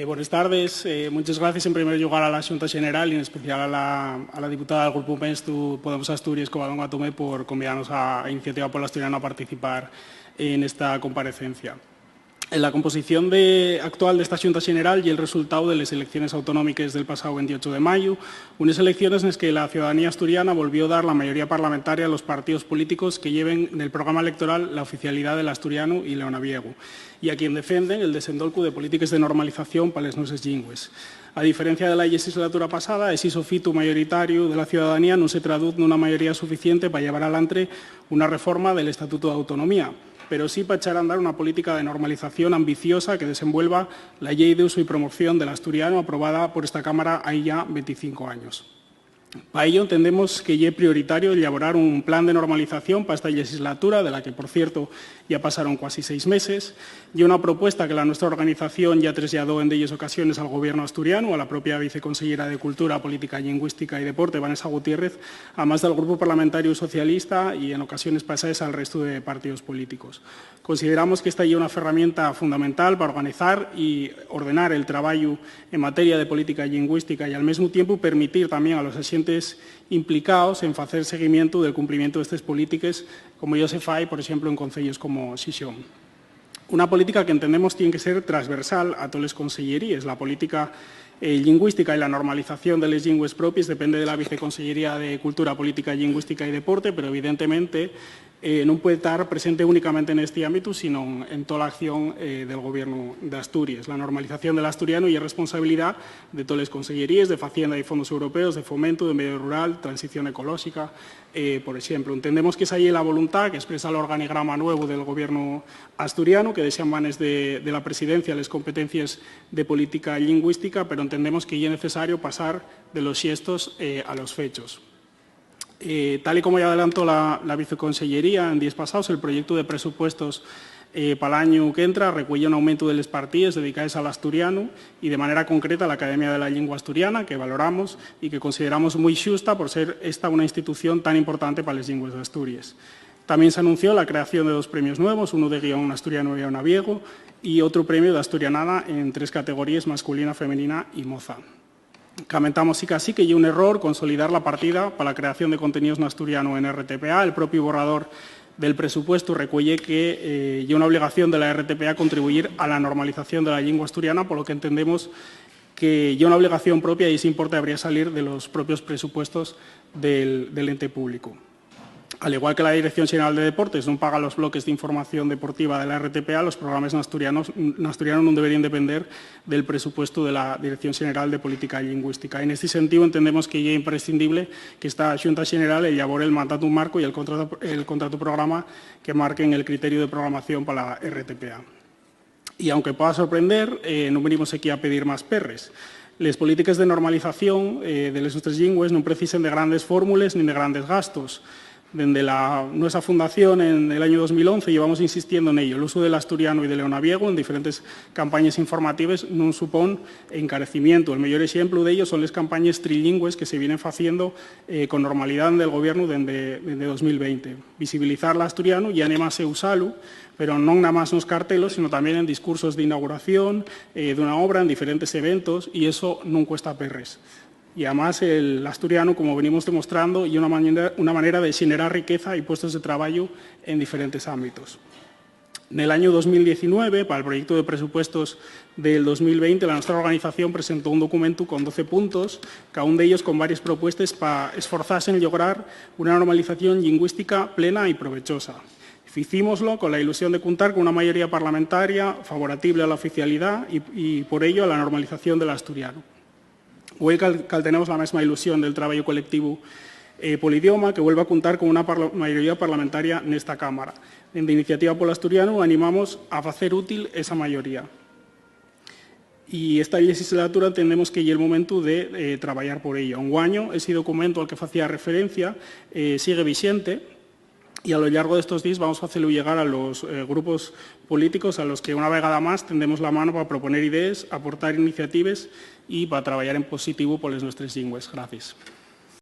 Buenas tardes. Muchas gracias en primer lugar a la Xunta General y en especial a la diputada del Grupo Mestu Podemos Asturias, Covadonga Tomé, por convidarnos a Iniciativa Pola Asturiana a participar en esta comparecencia. La composición actual de esta Xunta General y el resultado de las elecciones autonómicas del pasado 28 de mayo, unas elecciones en las que la ciudadanía asturiana volvió a dar la mayoría parlamentaria a los partidos políticos que lleven en el programa electoral la oficialidad del asturiano y leonaviego, y a quien defienden el desendolco de políticas de normalización para las nuestras lingües. A diferencia de la legislatura pasada, ese sofito mayoritario de la ciudadanía no se traduce en una mayoría suficiente para llevar adelante una reforma del Estatuto de Autonomía, pero sí para echar a andar una política de normalización ambiciosa que desenvuelva la Ley de Uso y Promoción del Asturiano aprobada por esta Cámara hay ya 25 años. Para ello entendemos que ya es prioritario elaborar un plan de normalización para esta legislatura, de la que, por cierto, ya pasaron casi 6 meses, y una propuesta que nuestra organización ya trasladó en aquellas ocasiones al Gobierno asturiano, a la propia viceconsellera de Cultura, Política Lingüística y Deporte, Vanessa Gutiérrez, además del Grupo Parlamentario Socialista y en ocasiones pasadas al resto de partidos políticos. Consideramos que esta es una herramienta fundamental para organizar y ordenar el trabajo en materia de política lingüística y al mismo tiempo permitir también a los agentes implicados en hacer seguimiento del cumplimiento de estas políticas, como ya se fai, por ejemplo, en concellos como Xixón. Una política que entendemos tiene que ser transversal a todas las consellerías. La política lingüística y la normalización de las lingües propias depende de la Viceconsellería de Cultura, Política Lingüística y Deporte, pero evidentemente no puede estar presente únicamente en este ámbito, sino en toda la acción del Gobierno de Asturias. La normalización del asturiano y es responsabilidad de todas las consellerías, de Hacienda y Fondos Europeos, de Fomento, de Medio Rural, Transición Ecológica, por ejemplo. Entendemos que es ahí la voluntad que expresa el organigrama nuevo del Gobierno asturiano, que desean manes de la Presidencia las competencias de política lingüística, pero entendemos que ya es necesario pasar de los gestos a los fechos. Tal y como ya adelantó la Viceconsellería en días pasados, el proyecto de presupuestos para el año que entra recuella un aumento de las partidas dedicadas al asturiano y de manera concreta a la Academia de la Lengua Asturiana, que valoramos y que consideramos muy justa por ser esta una institución tan importante para las lenguas de Asturias. También se anunció la creación de 2 premios nuevos, uno de guión asturiano y leonaviego y otro premio de asturianada en 3 categorías, masculina, femenina y moza. Comentamos sí que hay un error consolidar la partida para la creación de contenidos en asturiano en RTPA. El propio borrador del presupuesto recuelle que hay una obligación de la RTPA contribuir a la normalización de la lengua asturiana, por lo que entendemos que hay una obligación propia y ese importe habría salir de los propios presupuestos del ente público. Al igual que la Dirección General de Deportes no paga los bloques de información deportiva de la RTPA, los programas en asturiano no deberían depender del presupuesto de la Dirección General de Política Lingüística. En este sentido, entendemos que es imprescindible que esta Xunta General elabore el mandato marco y el contrato programa que marquen el criterio de programación para la RTPA. Y aunque pueda sorprender, no venimos aquí a pedir más perres. Las políticas de normalización de las nuestras lingües no precisan de grandes fórmulas ni de grandes gastos. Desde nuestra fundación en el año 2011 llevamos insistiendo en ello. El uso del asturiano y del leonaviego en diferentes campañas informativas no supone encarecimiento. El mayor ejemplo de ello son las campañas trilingües que se vienen haciendo con normalidad en el Gobierno desde 2020. Visibilizar el asturiano y animarse a usarlo, pero no nada más en los cartelos, sino también en discursos de inauguración de una obra, en diferentes eventos, y eso no cuesta perres. Y además el asturiano, como venimos demostrando, y una manera de generar riqueza y puestos de trabajo en diferentes ámbitos. En el año 2019, para el proyecto de presupuestos del 2020, nuestra organización presentó un documento con 12 puntos, cada uno de ellos con varias propuestas para esforzarse en lograr una normalización lingüística plena y provechosa. Hicímoslo con la ilusión de contar con una mayoría parlamentaria favorable a la oficialidad y por ello a la normalización del asturiano. Hoy tenemos la misma ilusión del trabajo colectivo por idioma, que vuelve a contar con una mayoría parlamentaria en esta Cámara. En Iniciativa Pola Asturiano animamos a hacer útil esa mayoría. Y esta legislatura entendemos que ya es el momento de trabajar por ello. Un año, ese documento al que hacía referencia sigue vigente, y a lo largo de estos días vamos a hacerlo llegar a los grupos políticos a los que una vegada más tendemos la mano para proponer ideas, aportar iniciativas y para trabajar en positivo por las nuestras lingües. Gracias.